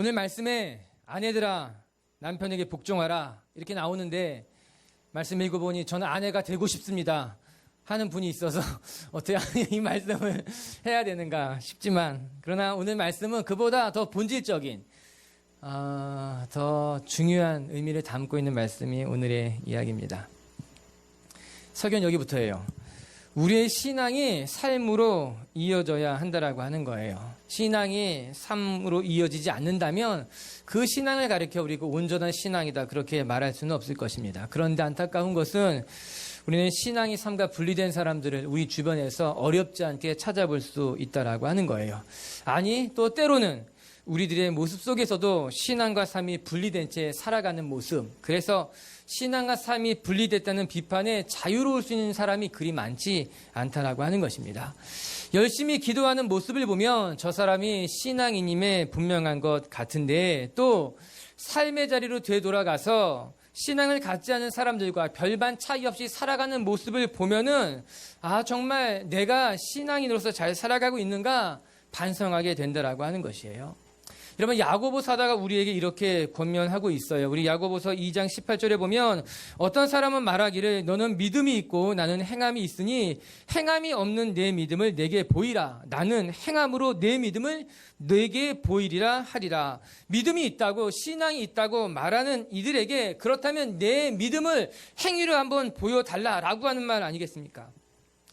오늘 말씀에 아내들아 남편에게 복종하라 이렇게 나오는데 말씀 읽어보니 저는 아내가 되고 싶습니다 하는 분이 있어서 어떻게 이 말씀을 해야 되는가 싶지만, 그러나 오늘 말씀은 그보다 더 본질적인 더 중요한 의미를 담고 있는 말씀이 오늘의 이야기입니다. 설교는 여기부터예요. 우리의 신앙이 삶으로 이어져야 한다라고 하는 거예요. 신앙이 삶으로 이어지지 않는다면 그 신앙을 가리켜 우리가 온전한 신앙이다 그렇게 말할 수는 없을 것입니다. 그런데 안타까운 것은 우리는 신앙이 삶과 분리된 사람들을 우리 주변에서 어렵지 않게 찾아볼 수 있다라고 하는 거예요. 아니, 또 때로는 우리들의 모습 속에서도 신앙과 삶이 분리된 채 살아가는 모습, 그래서 신앙과 삶이 분리됐다는 비판에 자유로울 수 있는 사람이 그리 많지 않다라고 하는 것입니다. 열심히 기도하는 모습을 보면 저 사람이 신앙인임에 분명한 것 같은데, 또 삶의 자리로 되돌아가서 신앙을 갖지 않은 사람들과 별반 차이 없이 살아가는 모습을 보면은 정말 내가 신앙인으로서 잘 살아가고 있는가 반성하게 된다라고 하는 것이에요. 여러분, 야고보 사도가 우리에게 이렇게 권면하고 있어요. 우리 야고보서 2장 18절에 보면 어떤 사람은 말하기를 너는 믿음이 있고 나는 행함이 있으니 행함이 없는 내 믿음을 내게 보이라. 나는 행함으로 내 믿음을 내게 보이리라 하리라. 믿음이 있다고, 신앙이 있다고 말하는 이들에게 그렇다면 내 믿음을 행위로 한번 보여달라라고 하는 말 아니겠습니까?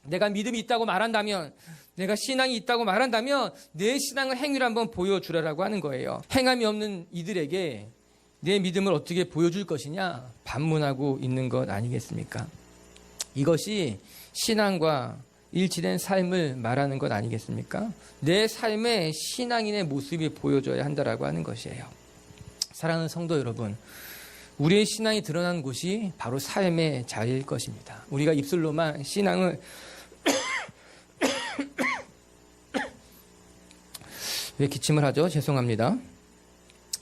내가 믿음이 있다고 말한다면, 내가 신앙이 있다고 말한다면 내 신앙을 행위로 한번 보여주라라고 하는 거예요. 행함이 없는 이들에게 내 믿음을 어떻게 보여줄 것이냐 반문하고 있는 것 아니겠습니까? 이것이 신앙과 일치된 삶을 말하는 것 아니겠습니까? 내 삶의 신앙인의 모습이 보여줘야 한다라고 하는 것이에요. 사랑하는 성도 여러분, 우리의 신앙이 드러나는 곳이 바로 삶의 자리일 것입니다. 우리가 입술로만 신앙을 왜 기침을 하죠? 죄송합니다.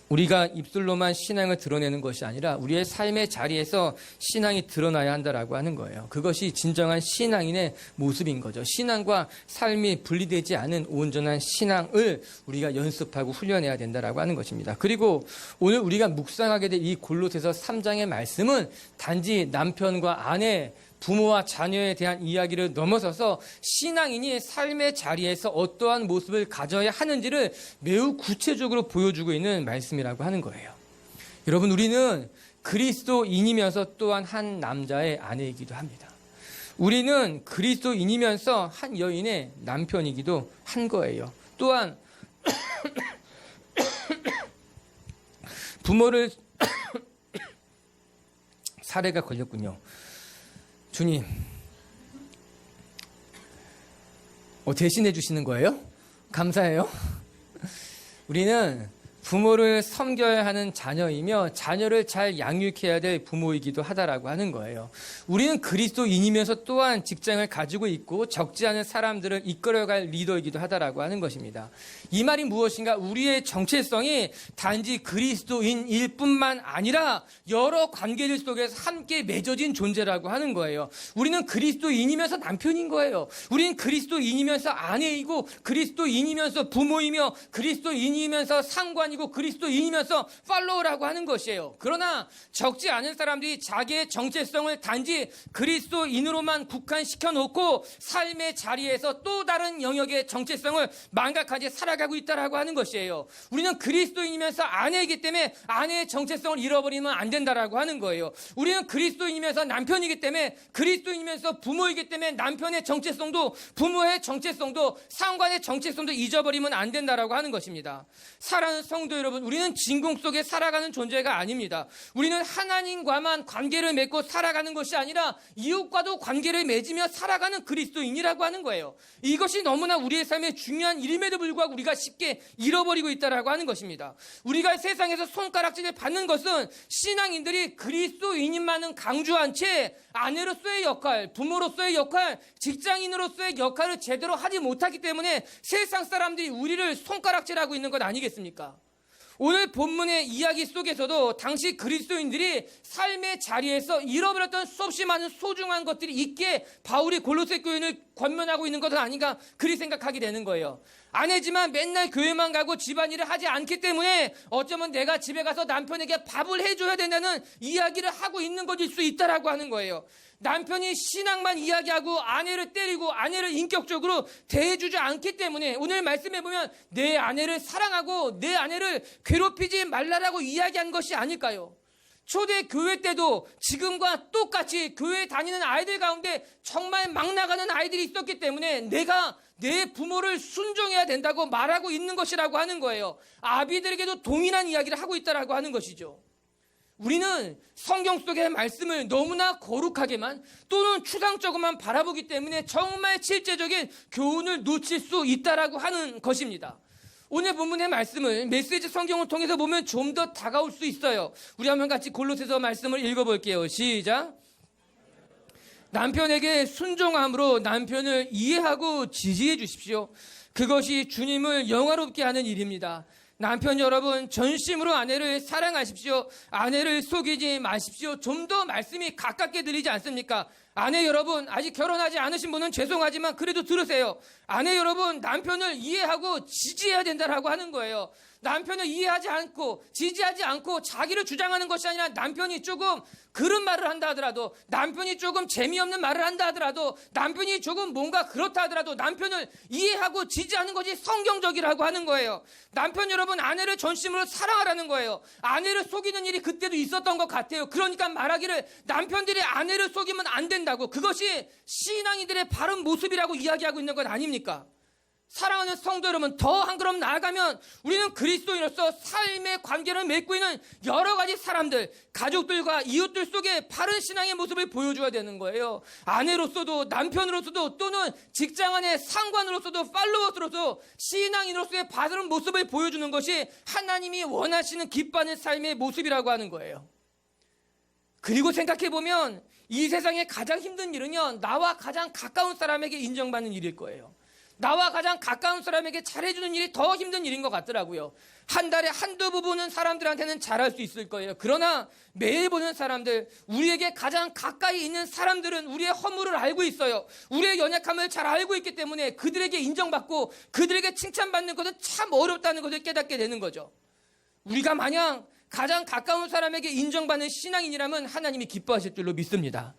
우리가 입술로만 신앙을 드러내는 것이 아니라 우리의 삶의 자리에서 신앙이 드러나야 한다라고 하는 거예요. 그것이 진정한 신앙인의 모습인 거죠. 신앙과 삶이 분리되지 않은 온전한 신앙을 우리가 연습하고 훈련해야 된다라고 하는 것입니다. 그리고 오늘 우리가 묵상하게 될 이 골로새서 3장의 말씀은 단지 남편과 아내, 부모와 자녀에 대한 이야기를 넘어서서 신앙인이 삶의 자리에서 어떠한 모습을 가져야 하는지를 매우 구체적으로 보여주고 있는 말씀이라고 하는 거예요. 여러분, 우리는 그리스도인이면서 또한 한 남자의 아내이기도 합니다. 우리는 그리스도인이면서 한 여인의 남편이기도 한 거예요. 또한 부모를 사례가 걸렸군요. 주님, 대신해 주시는 거예요? 감사해요. 우리는 부모를 섬겨야 하는 자녀이며 자녀를 잘 양육해야 될 부모이기도 하다라고 하는 거예요. 우리는 그리스도인이면서 또한 직장을 가지고 있고 적지 않은 사람들을 이끌어갈 리더이기도 하다라고 하는 것입니다. 이 말이 무엇인가? 우리의 정체성이 단지 그리스도인일 뿐만 아니라 여러 관계들 속에서 함께 맺어진 존재라고 하는 거예요. 우리는 그리스도인이면서 남편인 거예요. 우리는 그리스도인이면서 아내이고 그리스도인이면서 부모이며 그리스도인이면서 상관이고 그리스도인이면서 팔로우라고 하는 것이에요. 그러나 적지 않은 사람들이 자기의 정체성을 단지 그리스도인으로만 국한시켜 놓고 삶의 자리에서 또 다른 영역의 정체성을 망각한 채 살아가고 있다라고 하는 것이에요. 우리는 그리스도인이면서 아내이기 때문에 아내의 정체성을 잃어버리면 안 된다라고 하는 거예요. 우리는 그리스도인이면서 남편이기 때문에, 그리스도인이면서 부모이기 때문에 남편의 정체성도 부모의 정체성도 상관의 정체성도 잊어버리면 안 된다라고 하는 것입니다. 사랑하는 성도 여러분, 우리는 진공 속에 살아가는 존재가 아닙니다. 우리는 하나님과만 관계를 맺고 살아가는 것이 아니라 이웃과도 관계를 맺으며 살아가는 그리스도인이라고 하는 거예요. 이것이 너무나 우리의 삶에 중요한 일임에도 불구하고 우리가 쉽게 잃어버리고 있다라고 하는 것입니다. 우리가 세상에서 손가락질을 받는 것은 신앙인들이 그리스도인만은 강조한 채 아내로서의 역할, 부모로서의 역할, 직장인으로서의 역할을 제대로 하지 못하기 때문에 세상 사람들이 우리를 손가락질하고 있는 것 아니겠습니까? 오늘 본문의 이야기 속에서도 당시 그리스도인들이 삶의 자리에서 잃어버렸던 수없이 많은 소중한 것들이 있기에 바울이 골로새 교인을 권면하고 있는 것은 아닌가 그리 생각하게 되는 거예요. 아내지만 맨날 교회만 가고 집안일을 하지 않기 때문에 어쩌면 내가 집에 가서 남편에게 밥을 해줘야 된다는 이야기를 하고 있는 것일 수 있다라고 하는 거예요. 남편이 신앙만 이야기하고 아내를 때리고 아내를 인격적으로 대해주지 않기 때문에 오늘 말씀해 보면 내 아내를 사랑하고 내 아내를 괴롭히지 말라라고 이야기한 것이 아닐까요? 초대 교회 때도 지금과 똑같이 교회 다니는 아이들 가운데 정말 막 나가는 아이들이 있었기 때문에 내가 내 부모를 순종해야 된다고 말하고 있는 것이라고 하는 거예요. 아비들에게도 동일한 이야기를 하고 있다라고 하는 것이죠. 우리는 성경 속의 말씀을 너무나 거룩하게만 또는 추상적으로만 바라보기 때문에 정말 실제적인 교훈을 놓칠 수 있다라고 하는 것입니다. 오늘 본문의 말씀을 메시지 성경을 통해서 보면 좀 더 다가올 수 있어요. 우리 한번 같이 골로새서 말씀을 읽어볼게요. 시작. 남편에게 순종함으로 남편을 이해하고 지지해 주십시오. 그것이 주님을 영화롭게 하는 일입니다. 남편 여러분, 전심으로 아내를 사랑하십시오. 아내를 속이지 마십시오. 좀 더 말씀이 가깝게 들리지 않습니까? 아내 여러분, 아직 결혼하지 않으신 분은 죄송하지만 그래도 들으세요. 아내 여러분, 남편을 이해하고 지지해야 된다라고 하는 거예요. 남편을 이해하지 않고 지지하지 않고 자기를 주장하는 것이 아니라 남편이 조금 그런 말을 한다 하더라도, 남편이 조금 재미없는 말을 한다 하더라도, 남편이 조금 뭔가 그렇다 하더라도 남편을 이해하고 지지하는 것이 성경적이라고 하는 거예요. 남편 여러분, 아내를 전심으로 사랑하라는 거예요. 아내를 속이는 일이 그때도 있었던 것 같아요. 그러니까 말하기를 남편들이 아내를 속이면 안 된다고, 그것이 신앙인들의 바른 모습이라고 이야기하고 있는 것 아닙니까? 사랑하는 성도 여러분, 더 한 걸음 나아가면 우리는 그리스도인으로서 삶의 관계를 맺고 있는 여러 가지 사람들, 가족들과 이웃들 속에 바른 신앙의 모습을 보여줘야 되는 거예요. 아내로서도 남편으로서도 또는 직장 안의 상관으로서도 팔로워로서도 신앙인으로서의 바른 모습을 보여주는 것이 하나님이 원하시는 기뻐하는 삶의 모습이라고 하는 거예요. 그리고 생각해보면 이 세상에 가장 힘든 일은요, 나와 가장 가까운 사람에게 인정받는 일일 거예요. 나와 가장 가까운 사람에게 잘해주는 일이 더 힘든 일인 것 같더라고요. 한 달에 한두 번 보는 사람들한테는 잘할 수 있을 거예요. 그러나 매일 보는 사람들, 우리에게 가장 가까이 있는 사람들은 우리의 허물을 알고 있어요. 우리의 연약함을 잘 알고 있기 때문에 그들에게 인정받고 그들에게 칭찬받는 것은 참 어렵다는 것을 깨닫게 되는 거죠. 우리가 만약 가장 가까운 사람에게 인정받는 신앙인이라면 하나님이 기뻐하실 줄로 믿습니다.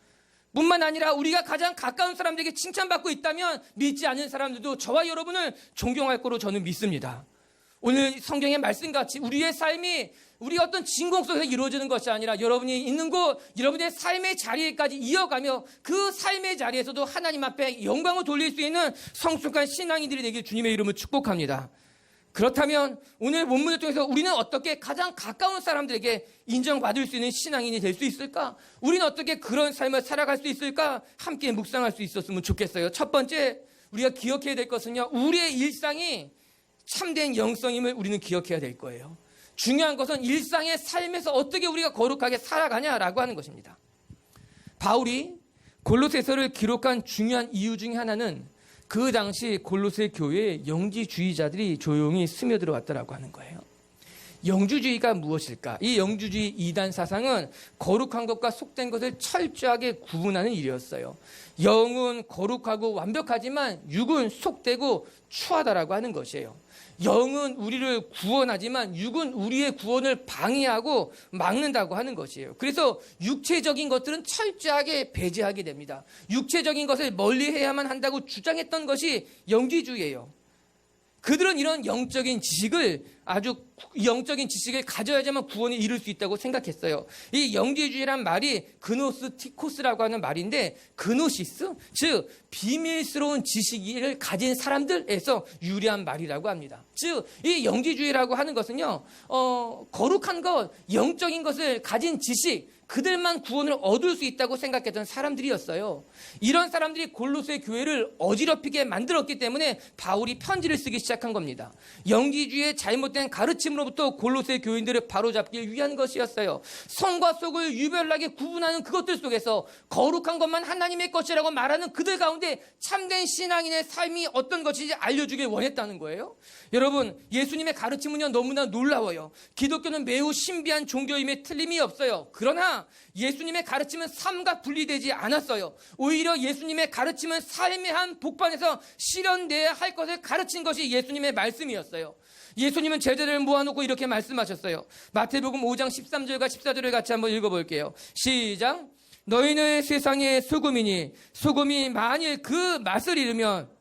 뿐만 아니라 우리가 가장 가까운 사람들에게 칭찬받고 있다면 믿지 않는 사람들도 저와 여러분을 존경할 거로 저는 믿습니다. 오늘 성경의 말씀같이 우리의 삶이 우리 어떤 진공 속에서 이루어지는 것이 아니라 여러분이 있는 곳, 여러분의 삶의 자리에까지 이어가며 그 삶의 자리에서도 하나님 앞에 영광을 돌릴 수 있는 성숙한 신앙인들이 되길 주님의 이름으로 축복합니다. 그렇다면 오늘 본문을 통해서 우리는 어떻게 가장 가까운 사람들에게 인정받을 수 있는 신앙인이 될 수 있을까? 우리는 어떻게 그런 삶을 살아갈 수 있을까? 함께 묵상할 수 있었으면 좋겠어요. 첫 번째, 우리가 기억해야 될 것은요, 우리의 일상이 참된 영성임을 우리는 기억해야 될 거예요. 중요한 것은 일상의 삶에서 어떻게 우리가 거룩하게 살아가냐라고 하는 것입니다. 바울이 골로새서를 기록한 중요한 이유 중에 하나는 그 당시 골로새 교회에 영지주의자들이 조용히 스며들어 왔다라고 하는 거예요. 영주주의가 무엇일까? 이 영주주의 이단 사상은 거룩한 것과 속된 것을 철저하게 구분하는 일이었어요. 영은 거룩하고 완벽하지만 육은 속되고 추하다라고 하는 것이에요. 영은 우리를 구원하지만 육은 우리의 구원을 방해하고 막는다고 하는 것이에요. 그래서 육체적인 것들은 철저하게 배제하게 됩니다. 육체적인 것을 멀리해야만 한다고 주장했던 것이 영지주의예요. 그들은 이런 영적인 지식을 가져야지만 구원에 이룰 수 있다고 생각했어요. 이 영지주의란 말이 그노스티코스라고 하는 말인데, 그노시스, 즉 비밀스러운 지식을 가진 사람들에서 유래한 말이라고 합니다. 즉 이 영지주의라고 하는 것은요, 거룩한 것, 영적인 것을 가진 지식, 그들만 구원을 얻을 수 있다고 생각했던 사람들이었어요. 이런 사람들이 골로새 교회를 어지럽히게 만들었기 때문에 바울이 편지를 쓰기 시작한 겁니다. 영지주의의 잘못된 가르침으로부터 골로새 교인들을 바로잡기 위한 것이었어요. 성과 속을 유별나게 구분하는 그것들 속에서 거룩한 것만 하나님의 것이라고 말하는 그들 가운데 참된 신앙인의 삶이 어떤 것인지 알려주길 원했다는 거예요. 여러분, 예수님의 가르침은요 너무나 놀라워요. 기독교는 매우 신비한 종교임에 틀림이 없어요. 그러나 그러나 예수님의 가르침은 삶과 분리되지 않았어요. 오히려 예수님의 가르침은 삶의 한 복판에서 실현돼야 할 것을 가르친 것이 예수님의 말씀이었어요. 예수님은 제자들을 모아놓고 이렇게 말씀하셨어요. 마태복음 5장 13절과 14절을 같이 한번 읽어볼게요. 시작. 너희는 세상의 소금이니 소금이 만일 그 맛을 잃으면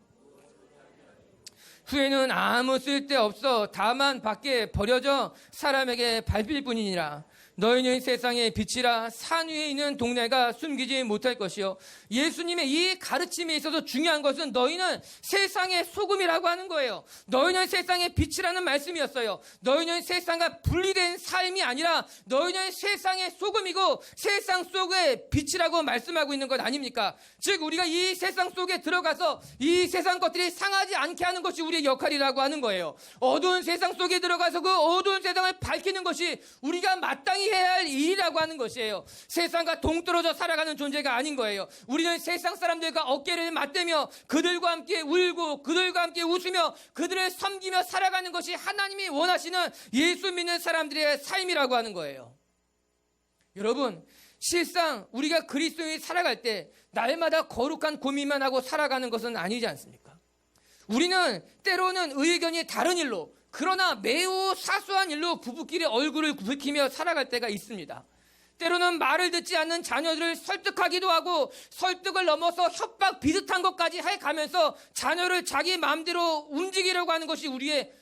후에는 아무 쓸데없어 다만 밖에 버려져 사람에게 밟힐 뿐이니라. 너희는 세상의 빛이라. 산 위에 있는 동네가 숨기지 못할 것이요. 예수님의 이 가르침에 있어서 중요한 것은 너희는 세상의 소금이라고 하는 거예요. 너희는 세상의 빛이라는 말씀이었어요. 너희는 세상과 분리된 삶이 아니라 너희는 세상의 소금이고 세상 속의 빛이라고 말씀하고 있는 것 아닙니까? 즉 우리가 이 세상 속에 들어가서 이 세상 것들이 상하지 않게 하는 것이 우리의 역할이라고 하는 거예요. 어두운 세상 속에 들어가서 그 어두운 세상을 밝히는 것이 우리가 마땅히 해야 할 일이라고 하는 것이에요. 세상과 동떨어져 살아가는 존재가 아닌 거예요. 우리는 세상 사람들과 어깨를 맞대며 그들과 함께 울고 그들과 함께 웃으며 그들을 섬기며 살아가는 것이 하나님이 원하시는 예수 믿는 사람들의 삶이라고 하는 거예요. 여러분, 실상 우리가 그리스도인이 살아갈 때 날마다 거룩한 고민만 하고 살아가는 것은 아니지 않습니까? 우리는 때로는 의견이 다른 일로, 그러나 매우 사소한 일로 부부끼리 얼굴을 붉히며 살아갈 때가 있습니다. 때로는 말을 듣지 않는 자녀들을 설득하기도 하고 설득을 넘어서 협박 비슷한 것까지 해가면서 자녀를 자기 마음대로 움직이려고 하는 것이 우리의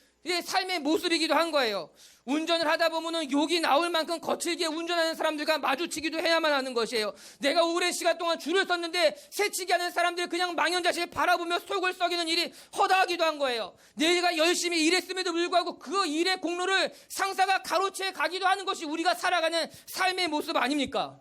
삶의 모습이기도 한 거예요. 운전을 하다 보면은 욕이 나올 만큼 거칠게 운전하는 사람들과 마주치기도 해야만 하는 것이에요. 내가 오랜 시간 동안 줄을 섰는데 새치기 하는 사람들 그냥 망연자실 바라보며 속을 썩이는 일이 허다하기도 한 거예요. 내가 열심히 일했음에도 불구하고 그 일의 공로를 상사가 가로채 가기도 하는 것이 우리가 살아가는 삶의 모습 아닙니까?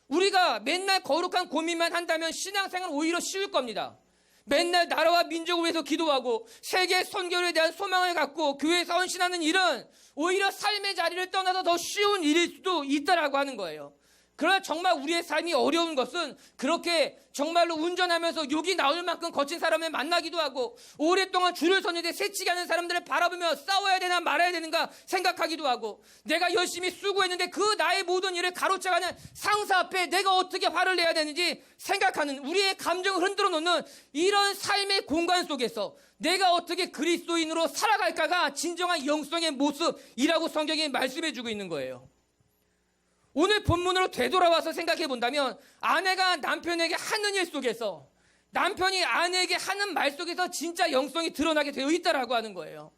우리가 맨날 거룩한 고민만 한다면 신앙생활은 오히려 쉬울 겁니다. 맨날 나라와 민족을 위해서 기도하고 세계 선교에 대한 소망을 갖고 교회에서 헌신하는 일은 오히려 삶의 자리를 떠나서 더 쉬운 일일 수도 있다라고 하는 거예요. 그러나 정말 우리의 삶이 어려운 것은 그렇게 정말로 운전하면서 욕이 나올 만큼 거친 사람을 만나기도 하고 오랫동안 줄을 섰는데 새치기 하는 사람들을 바라보며 싸워야 되나 말아야 되는가 생각하기도 하고 내가 열심히 수고했는데 그 나의 모든 일을 가로채가는 상사 앞에 내가 어떻게 화를 내야 되는지 생각하는 우리의 감정을 흔들어 놓는 이런 삶의 공간 속에서 내가 어떻게 그리스도인으로 살아갈까가 진정한 영성의 모습이라고 성경이 말씀해 주고 있는 거예요. 오늘 본문으로 되돌아와서 생각해 본다면 아내가 남편에게 하는 일 속에서 남편이 아내에게 하는 말 속에서 진짜 영성이 드러나게 되어 있다라고 하는 거예요.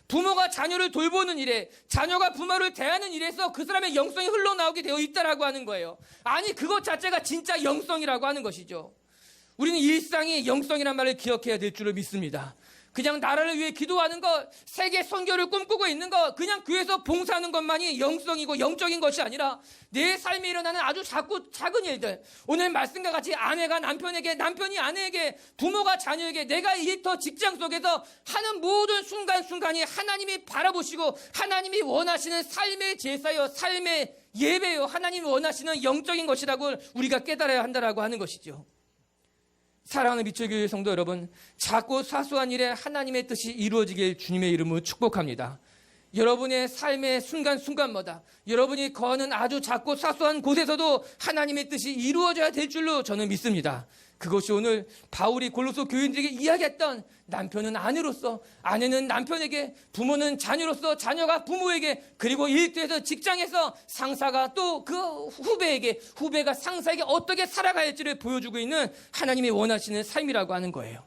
부모가 자녀를 돌보는 일에 자녀가 부모를 대하는 일에서 그 사람의 영성이 흘러나오게 되어 있다라고 하는 거예요. 아니 그것 자체가 진짜 영성이라고 하는 것이죠. 우리는 일상이 영성이란 말을 기억해야 될 줄을 믿습니다. 그냥 나라를 위해 기도하는 것, 세계 선교를 꿈꾸고 있는 것, 그냥 교회에서 봉사하는 것만이 영성이고 영적인 것이 아니라 내 삶에 일어나는 아주 작은 일들, 오늘 말씀과 같이 아내가 남편에게, 남편이 아내에게, 부모가 자녀에게, 내가 일터 직장 속에서 하는 모든 순간순간이 하나님이 바라보시고 하나님이 원하시는 삶의 제사요, 삶의 예배요, 하나님이 원하시는 영적인 것이라고 우리가 깨달아야 한다라고 하는 것이죠. 사랑하는 미추교회 성도 여러분, 작고 사소한 일에 하나님의 뜻이 이루어지길 주님의 이름으로 축복합니다. 여러분의 삶의 순간순간마다 여러분이 거하는 아주 작고 사소한 곳에서도 하나님의 뜻이 이루어져야 될 줄로 저는 믿습니다. 그것이 오늘 바울이 골로새 교인들에게 이야기했던 남편은 아내로서, 아내는 남편에게, 부모는 자녀로서, 자녀가 부모에게, 그리고 일터에서, 직장에서 상사가 또 그 후배에게, 후배가 상사에게 어떻게 살아가야 할지를 보여주고 있는 하나님이 원하시는 삶이라고 하는 거예요.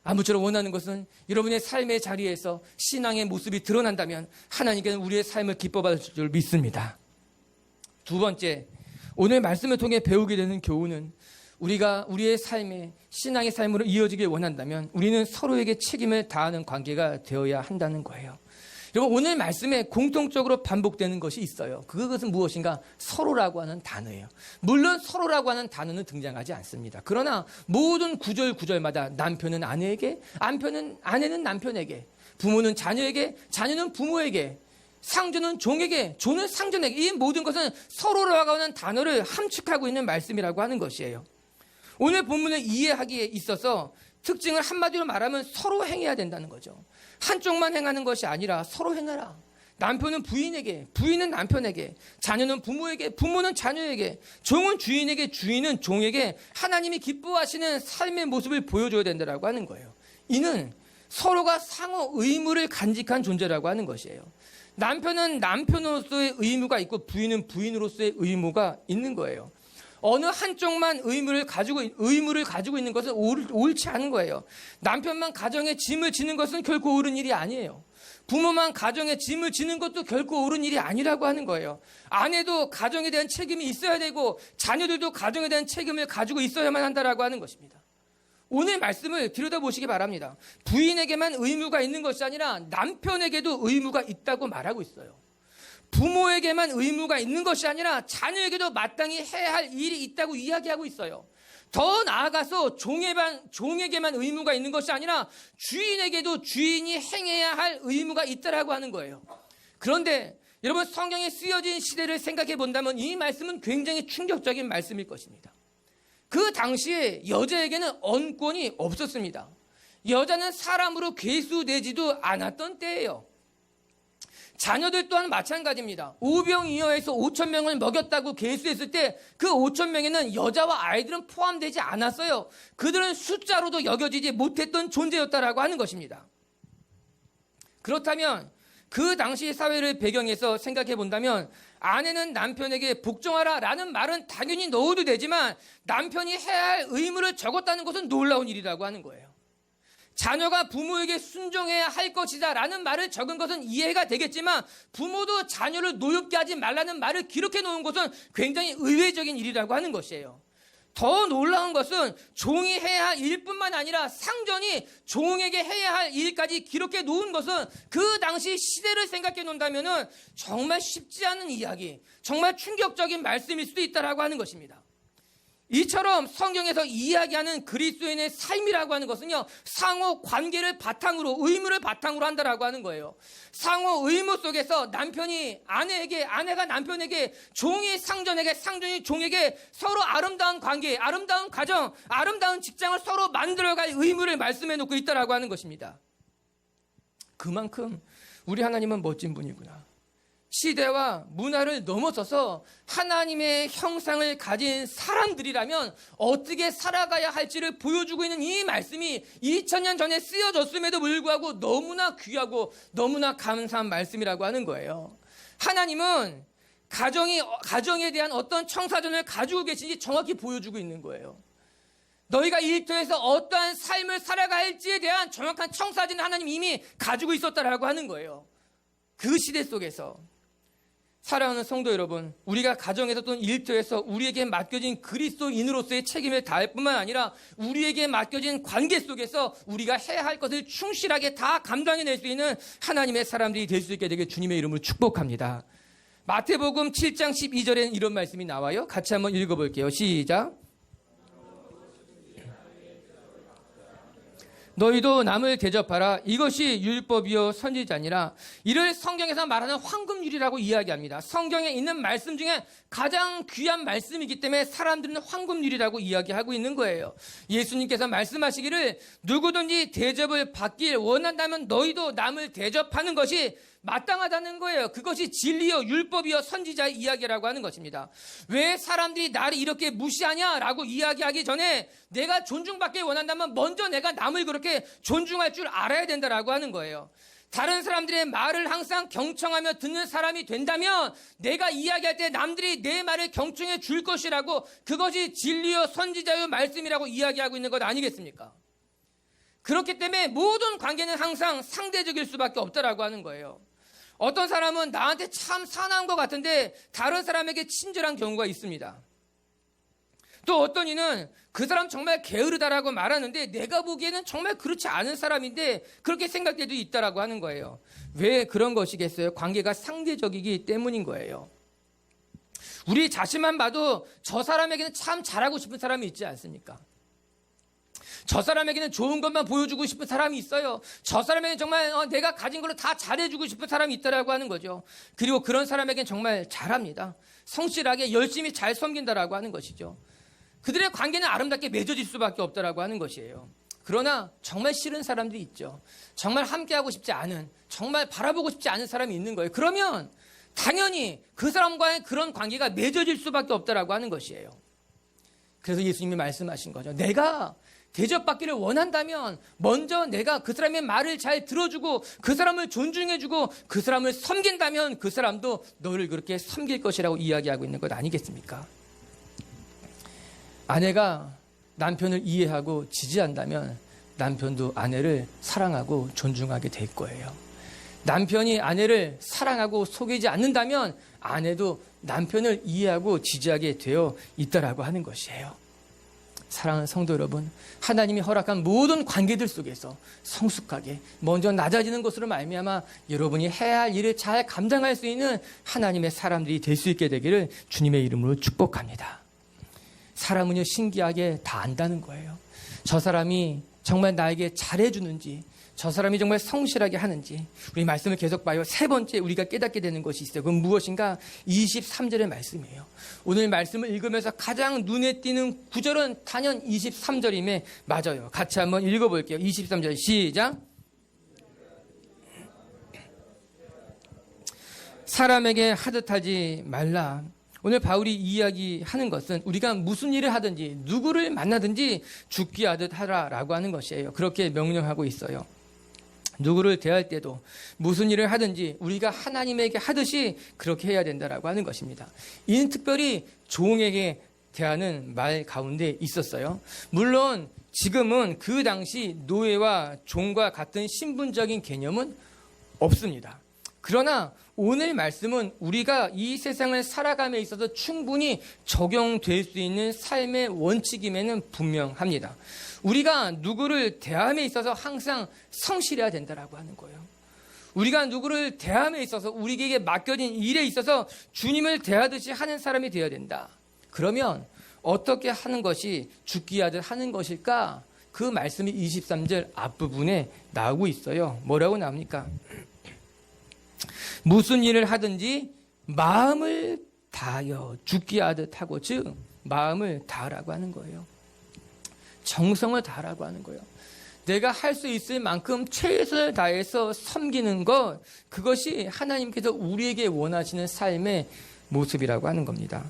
아무쪼록 원하는 것은 여러분의 삶의 자리에서 신앙의 모습이 드러난다면 하나님께는 우리의 삶을 기뻐 받을 줄 믿습니다. 두 번째, 오늘 말씀을 통해 배우게 되는 교훈은 우리가 우리의 삶에 신앙의 삶으로 이어지길 원한다면 우리는 서로에게 책임을 다하는 관계가 되어야 한다는 거예요. 여러분, 오늘 말씀에 공통적으로 반복되는 것이 있어요. 그것은 무엇인가? 서로라고 하는 단어예요. 물론 서로라고 하는 단어는 등장하지 않습니다. 그러나 모든 구절마다 남편은 아내에게, 아내는 남편에게, 부모는 자녀에게, 자녀는 부모에게, 상주는 종에게, 종은 상전에게, 이 모든 것은 서로라고 하는 단어를 함축하고 있는 말씀이라고 하는 것이에요. 오늘 본문을 이해하기에 있어서 특징을 한마디로 말하면 서로 행해야 된다는 거죠. 한쪽만 행하는 것이 아니라 서로 행하라. 남편은 부인에게, 부인은 남편에게, 자녀는 부모에게, 부모는 자녀에게, 종은 주인에게, 주인은 종에게 하나님이 기뻐하시는 삶의 모습을 보여줘야 된다고 하는 거예요. 이는 서로가 상호 의무를 간직한 존재라고 하는 것이에요. 남편은 남편으로서의 의무가 있고 부인은 부인으로서의 의무가 있는 거예요. 어느 한쪽만 의무를 가지고 있는 것은 옳지 않은 거예요. 남편만 가정의 짐을 지는 것은 결코 옳은 일이 아니에요. 부모만 가정의 짐을 지는 것도 결코 옳은 일이 아니라고 하는 거예요. 아내도 가정에 대한 책임이 있어야 되고 자녀들도 가정에 대한 책임을 가지고 있어야만 한다라고 하는 것입니다. 오늘 말씀을 들여다보시기 바랍니다. 부인에게만 의무가 있는 것이 아니라 남편에게도 의무가 있다고 말하고 있어요. 부모에게만 의무가 있는 것이 아니라 자녀에게도 마땅히 해야 할 일이 있다고 이야기하고 있어요. 더 나아가서 종에게만 의무가 있는 것이 아니라 주인에게도 주인이 행해야 할 의무가 있다라고 하는 거예요. 그런데 여러분, 성경에 쓰여진 시대를 생각해 본다면 이 말씀은 굉장히 충격적인 말씀일 것입니다. 그 당시에 여자에게는 언권이 없었습니다. 여자는 사람으로 괴수되지도 않았던 때예요. 자녀들 또한 마찬가지입니다. 오병이어에서 5,000명을 먹였다고 계수했을 때 그 5,000명에는 여자와 아이들은 포함되지 않았어요. 그들은 숫자로도 여겨지지 못했던 존재였다라고 하는 것입니다. 그렇다면 그 당시 사회를 배경해서 생각해 본다면 아내는 남편에게 복종하라 라는 말은 당연히 넣어도 되지만 남편이 해야 할 의무를 적었다는 것은 놀라운 일이라고 하는 거예요. 자녀가 부모에게 순종해야 할 것이다 라는 말을 적은 것은 이해가 되겠지만 부모도 자녀를 노엽게 하지 말라는 말을 기록해 놓은 것은 굉장히 의외적인 일이라고 하는 것이에요. 더 놀라운 것은 종이 해야 할 일뿐만 아니라 상전이 종에게 해야 할 일까지 기록해 놓은 것은 그 당시 시대를 생각해 놓는다면 정말 쉽지 않은 이야기, 정말 충격적인 말씀일 수도 있다라고 하는 것입니다. 이처럼 성경에서 이야기하는 그리스도인의 삶이라고 하는 것은요, 상호 관계를 바탕으로, 의무를 바탕으로 한다라고 하는 거예요. 상호 의무 속에서 남편이 아내에게, 아내가 남편에게, 종이 상전에게, 상전이 종에게 서로 아름다운 관계, 아름다운 가정, 아름다운 직장을 서로 만들어갈 의무를 말씀해 놓고 있다라고 하는 것입니다. 그만큼 우리 하나님은 멋진 분이구나. 시대와 문화를 넘어서서 하나님의 형상을 가진 사람들이라면 어떻게 살아가야 할지를 보여주고 있는 이 말씀이 2000년 전에 쓰여졌음에도 불구하고 너무나 귀하고 너무나 감사한 말씀이라고 하는 거예요. 하나님은 가정에 대한 어떤 청사전을 가지고 계신지 정확히 보여주고 있는 거예요. 너희가 일터에서 어떠한 삶을 살아갈지에 대한 정확한 청사진을 하나님 이미 가지고 있었다라고 하는 거예요. 그 시대 속에서 사랑하는 성도 여러분, 우리가 가정에서 또는 일터에서 우리에게 맡겨진 그리스도인으로서의 책임을 다할 뿐만 아니라 우리에게 맡겨진 관계 속에서 우리가 해야 할 것을 충실하게 다 감당해낼 수 있는 하나님의 사람들이 될 수 있게 되길 주님의 이름으로 축복합니다. 마태복음 7장 12절에는 이런 말씀이 나와요. 같이 한번 읽어볼게요. 시작. 너희도 남을 대접하라. 이것이 율법이요 선지자니라. 이를 성경에서 말하는 황금률이라고 이야기합니다. 성경에 있는 말씀 중에 가장 귀한 말씀이기 때문에 사람들은 황금률이라고 이야기하고 있는 거예요. 예수님께서 말씀하시기를 누구든지 대접을 받길 원한다면 너희도 남을 대접하는 것이 마땅하다는 거예요. 그것이 진리요 율법이요 선지자의 이야기라고 하는 것입니다. 왜 사람들이 나를 이렇게 무시하냐라고 이야기하기 전에 내가 존중받길 원한다면 먼저 내가 남을 그렇게 존중할 줄 알아야 된다라고 하는 거예요. 다른 사람들의 말을 항상 경청하며 듣는 사람이 된다면 내가 이야기할 때 남들이 내 말을 경청해 줄 것이라고, 그것이 진리요 선지자요 말씀이라고 이야기하고 있는 것 아니겠습니까? 그렇기 때문에 모든 관계는 항상 상대적일 수밖에 없다라고 하는 거예요. 어떤 사람은 나한테 참 사나운 것 같은데 다른 사람에게 친절한 경우가 있습니다. 또 어떤 이는 그 사람 정말 게으르다라고 말하는데 내가 보기에는 정말 그렇지 않은 사람인데 그렇게 생각될 때도 있다라고 하는 거예요. 왜 그런 것이겠어요? 관계가 상대적이기 때문인 거예요. 우리 자신만 봐도 저 사람에게는 참 잘하고 싶은 사람이 있지 않습니까? 저 사람에게는 좋은 것만 보여주고 싶은 사람이 있어요. 저 사람에게는 정말 내가 가진 걸로 다 잘해주고 싶은 사람이 있다라고 하는 거죠. 그리고 그런 사람에게는 정말 잘합니다. 성실하게 열심히 잘 섬긴다라고 하는 것이죠. 그들의 관계는 아름답게 맺어질 수밖에 없다라고 하는 것이에요. 그러나 정말 싫은 사람들이 있죠. 정말 함께하고 싶지 않은, 정말 바라보고 싶지 않은 사람이 있는 거예요. 그러면 당연히 그 사람과의 그런 관계가 맺어질 수밖에 없다라고 하는 것이에요. 그래서 예수님이 말씀하신 거죠. 내가 대접받기를 원한다면 먼저 내가 그 사람의 말을 잘 들어주고 그 사람을 존중해주고 그 사람을 섬긴다면 그 사람도 너를 그렇게 섬길 것이라고 이야기하고 있는 것 아니겠습니까? 아내가 남편을 이해하고 지지한다면 남편도 아내를 사랑하고 존중하게 될 거예요. 남편이 아내를 사랑하고 속이지 않는다면 아내도 남편을 이해하고 지지하게 되어 있다라고 하는 것이에요. 사랑하는 성도 여러분, 하나님이 허락한 모든 관계들 속에서 성숙하게 먼저 낮아지는 것으로 말미암아 여러분이 해야 할 일을 잘 감당할 수 있는 하나님의 사람들이 될 수 있게 되기를 주님의 이름으로 축복합니다. 사람은요, 신기하게 다 안다는 거예요. 저 사람이 정말 나에게 잘해주는지, 저 사람이 정말 성실하게 하는지. 우리 말씀을 계속 봐요. 세 번째 우리가 깨닫게 되는 것이 있어요. 그건 무엇인가? 23절의 말씀이에요. 오늘 말씀을 읽으면서 가장 눈에 띄는 구절은 단연 23절임에 맞아요. 같이 한번 읽어볼게요. 23절 시작. 사람에게 하듯하지 말라. 오늘 바울이 이야기하는 것은 우리가 무슨 일을 하든지 누구를 만나든지 죽기 하듯 하라라고 하는 것이에요. 그렇게 명령하고 있어요. 누구를 대할 때도 무슨 일을 하든지 우리가 하나님에게 하듯이 그렇게 해야 된다라고 하는 것입니다. 이는 특별히 종에게 대하는 말 가운데 있었어요. 물론 지금은 그 당시 노예와 종과 같은 신분적인 개념은 없습니다. 그러나 오늘 말씀은 우리가 이 세상을 살아감에 있어서 충분히 적용될 수 있는 삶의 원칙임에는 분명합니다. 우리가 누구를 대함에 있어서 항상 성실해야 된다라고 하는 거예요. 우리가 누구를 대함에 있어서 우리에게 맡겨진 일에 있어서 주님을 대하듯이 하는 사람이 되어야 된다. 그러면 어떻게 하는 것이 죽기 하듯 하는 것일까? 그 말씀이 23절 앞부분에 나오고 있어요. 뭐라고 나옵니까? 무슨 일을 하든지 마음을 다하여 죽기 하듯 하고, 즉 마음을 다하라고 하는 거예요. 정성을 다하라고 하는 거예요. 내가 할 수 있을 만큼 최선을 다해서 섬기는 것, 그것이 하나님께서 우리에게 원하시는 삶의 모습이라고 하는 겁니다.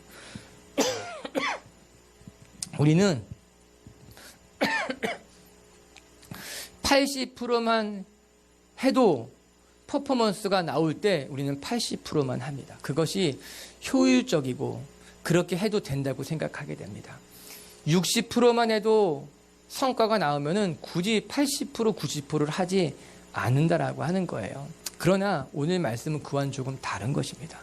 우리는 80%만 해도 퍼포먼스가 나올 때 우리는 80%만 합니다. 그것이 효율적이고 그렇게 해도 된다고 생각하게 됩니다. 60%만 해도 성과가 나오면은 굳이 80%, 90%를 하지 않는다라고 하는 거예요. 그러나 오늘 말씀은 그와는 조금 다른 것입니다.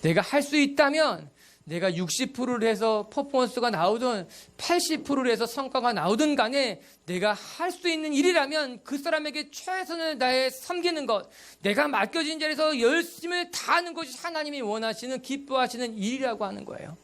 내가 할 수 있다면 내가 60%를 해서 퍼포먼스가 나오든 80%를 해서 성과가 나오든 간에 내가 할 수 있는 일이라면 그 사람에게 최선을 다해 섬기는 것, 내가 맡겨진 자리에서 열심을 다하는 것이 하나님이 원하시는, 기뻐하시는 일이라고 하는 거예요.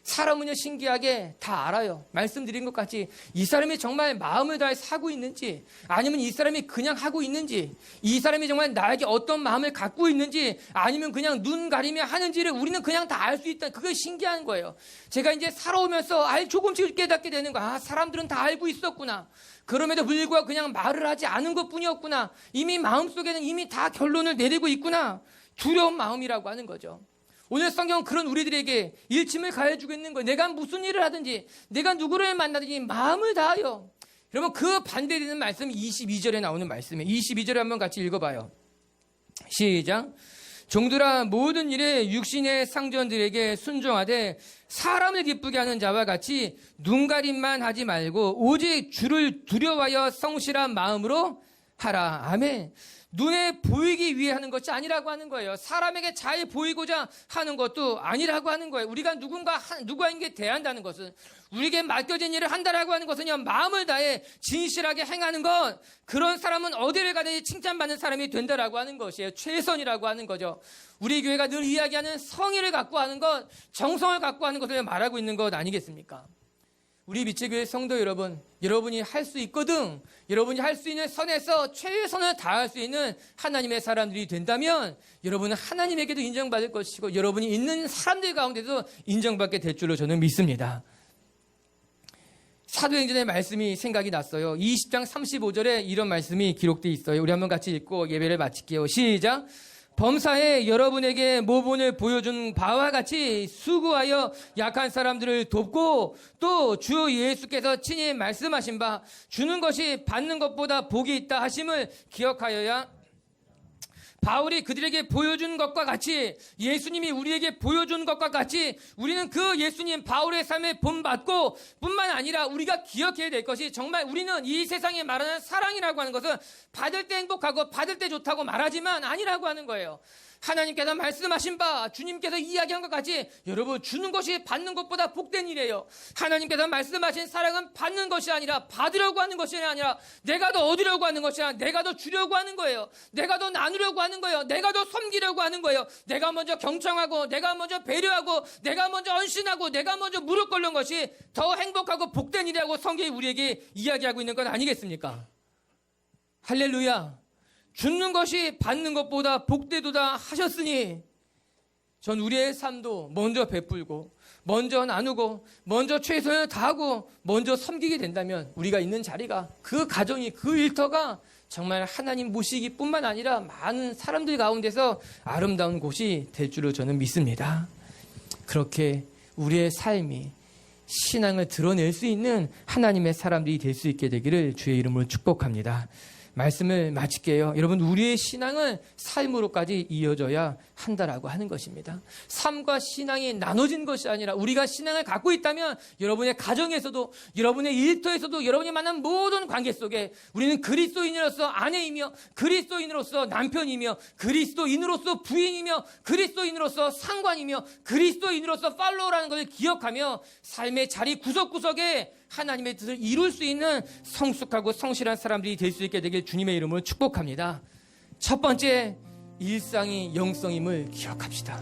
사람은요, 신기하게 다 알아요. 말씀드린 것 같이 이 사람이 정말 마음을 다해 사고 있는지, 아니면 이 사람이 그냥 하고 있는지, 이 사람이 정말 나에게 어떤 마음을 갖고 있는지, 아니면 그냥 눈 가리며 하는지를 우리는 그냥 다 알 수 있다. 그게 신기한 거예요. 제가 이제 살아오면서 조금씩 깨닫게 되는 거야. 사람들은 다 알고 있었구나. 그럼에도 불구하고 그냥 말을 하지 않은 것뿐이었구나. 이미 마음속에는 이미 다 결론을 내리고 있구나. 두려운 마음이라고 하는 거죠. 오늘 성경은 그런 우리들에게 일침을 가해주고 있는 거예요. 내가 무슨 일을 하든지, 내가 누구를 만나든지 마음을 다하여. 여러분, 그 반대되는 말씀이 22절에 나오는 말씀이에요. 22절에 한번 같이 읽어봐요. 시작. 종들아, 모든 일에 육신의 상전들에게 순종하되 사람을 기쁘게 하는 자와 같이 눈가림만 하지 말고 오직 주를 두려워하여 성실한 마음으로 하라. 아멘. 눈에 보이기 위해 하는 것이 아니라고 하는 거예요. 사람에게 잘 보이고자 하는 것도 아니라고 하는 거예요. 우리가 누구에게 대한다는 것은, 우리에게 맡겨진 일을 한다라고 하는 것은요, 마음을 다해 진실하게 행하는 것, 그런 사람은 어디를 가든지 칭찬받는 사람이 된다라고 하는 것이에요. 최선이라고 하는 거죠. 우리 교회가 늘 이야기하는 성의를 갖고 하는 것, 정성을 갖고 하는 것을 말하고 있는 것 아니겠습니까? 우리 미치교회 성도 여러분, 여러분이 할 수 있거든, 여러분이 할 수 있는 선에서 최선을 다할 수 있는 하나님의 사람들이 된다면 여러분은 하나님에게도 인정받을 것이고 여러분이 있는 사람들 가운데도 인정받게 될 줄로 저는 믿습니다. 사도행전의 말씀이 생각이 났어요. 20장 35절에 이런 말씀이 기록되어 있어요. 우리 한번 같이 읽고 예배를 마칠게요. 시작. 범사에 여러분에게 모본을 보여준 바와 같이 수고하여 약한 사람들을 돕고 또 주 예수께서 친히 말씀하신 바 주는 것이 받는 것보다 복이 있다 하심을 기억하여야 바울이 그들에게 보여준 것과 같이 예수님이 우리에게 보여준 것과 같이 우리는 그 예수님 바울의 삶에 본받고 뿐만 아니라 우리가 기억해야 될 것이 정말 우리는 이 세상에 말하는 사랑이라고 하는 것은 받을 때 행복하고 받을 때 좋다고 말하지만 아니라고 하는 거예요. 하나님께서 말씀하신 바 주님께서 이야기한 것 같이 여러분 주는 것이 받는 것보다 복된 일이에요. 하나님께서 말씀하신 사랑은 받는 것이 아니라 받으려고 하는 것이 아니라 내가 더 얻으려고 하는 것이 아니라 내가 더 주려고 하는 거예요. 내가 더 나누려고 하는 거예요. 내가 더 섬기려고 하는 거예요. 내가 먼저 경청하고 내가 먼저 배려하고 내가 먼저 헌신하고 내가 먼저 무릎 꿇는 것이 더 행복하고 복된 일이라고 성경이 우리에게 이야기하고 있는 건 아니겠습니까? 할렐루야. 주는 것이 받는 것보다 복되도다 하셨으니 전 우리의 삶도 먼저 베풀고 먼저 나누고 먼저 최선을 다하고 먼저 섬기게 된다면 우리가 있는 자리가 그 가정이 그 일터가 정말 하나님 모시기 뿐만 아니라 많은 사람들 가운데서 아름다운 곳이 될 줄로 저는 믿습니다. 그렇게 우리의 삶이 신앙을 드러낼 수 있는 하나님의 사람들이 될 수 있게 되기를 주의 이름으로 축복합니다. 말씀을 마칠게요. 여러분 우리의 신앙은 삶으로까지 이어져야 한다라고 하는 것입니다. 삶과 신앙이 나눠진 것이 아니라 우리가 신앙을 갖고 있다면 여러분의 가정에서도 여러분의 일터에서도 여러분이 만난 모든 관계 속에 우리는 그리스도인으로서 아내이며 그리스도인으로서 남편이며 그리스도인으로서 부인이며 그리스도인으로서 상관이며 그리스도인으로서 팔로워라는 것을 기억하며 삶의 자리 구석구석에 하나님의 뜻을 이룰 수 있는 성숙하고 성실한 사람들이 될 수 있게 되길 주님의 이름으로 축복합니다. 첫 번째, 일상이 영성임을 기억합시다.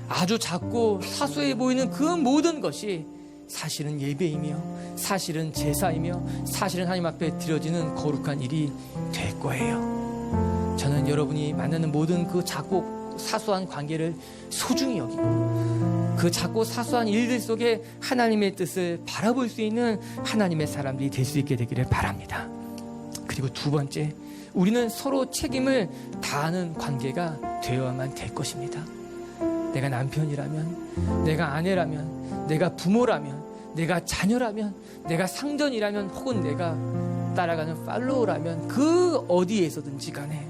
아주 작고 사소해 보이는 그 모든 것이 사실은 예배이며 사실은 제사이며 사실은 하나님 앞에 드려지는 거룩한 일이 될 거예요. 저는 여러분이 만나는 모든 그 작고 사소한 관계를 소중히 여기고 그 작고 사소한 일들 속에 하나님의 뜻을 바라볼 수 있는 하나님의 사람들이 될 수 있게 되기를 바랍니다. 그리고 두 번째, 우리는 서로 책임을 다하는 관계가 되어야만 될 것입니다. 내가 남편이라면, 내가 아내라면, 내가 부모라면, 내가 자녀라면, 내가 상전이라면, 혹은 내가 따라가는 팔로워라면 그 어디에서든지 간에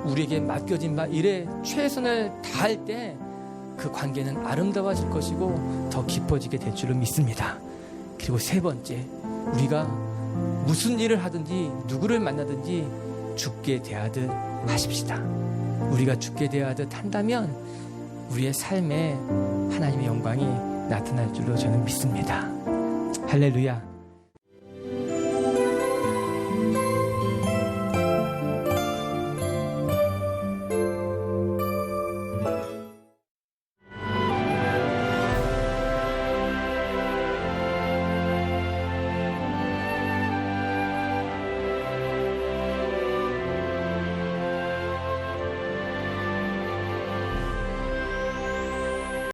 우리에게 맡겨진 바 일에 최선을 다할 때 그 관계는 아름다워질 것이고 더 깊어지게 될 줄로 믿습니다. 그리고 세 번째, 우리가 무슨 일을 하든지 누구를 만나든지 죽게 대하듯 하십시다. 우리가 죽게 대하듯 한다면 우리의 삶에 하나님의 영광이 나타날 줄로 저는 믿습니다. 할렐루야.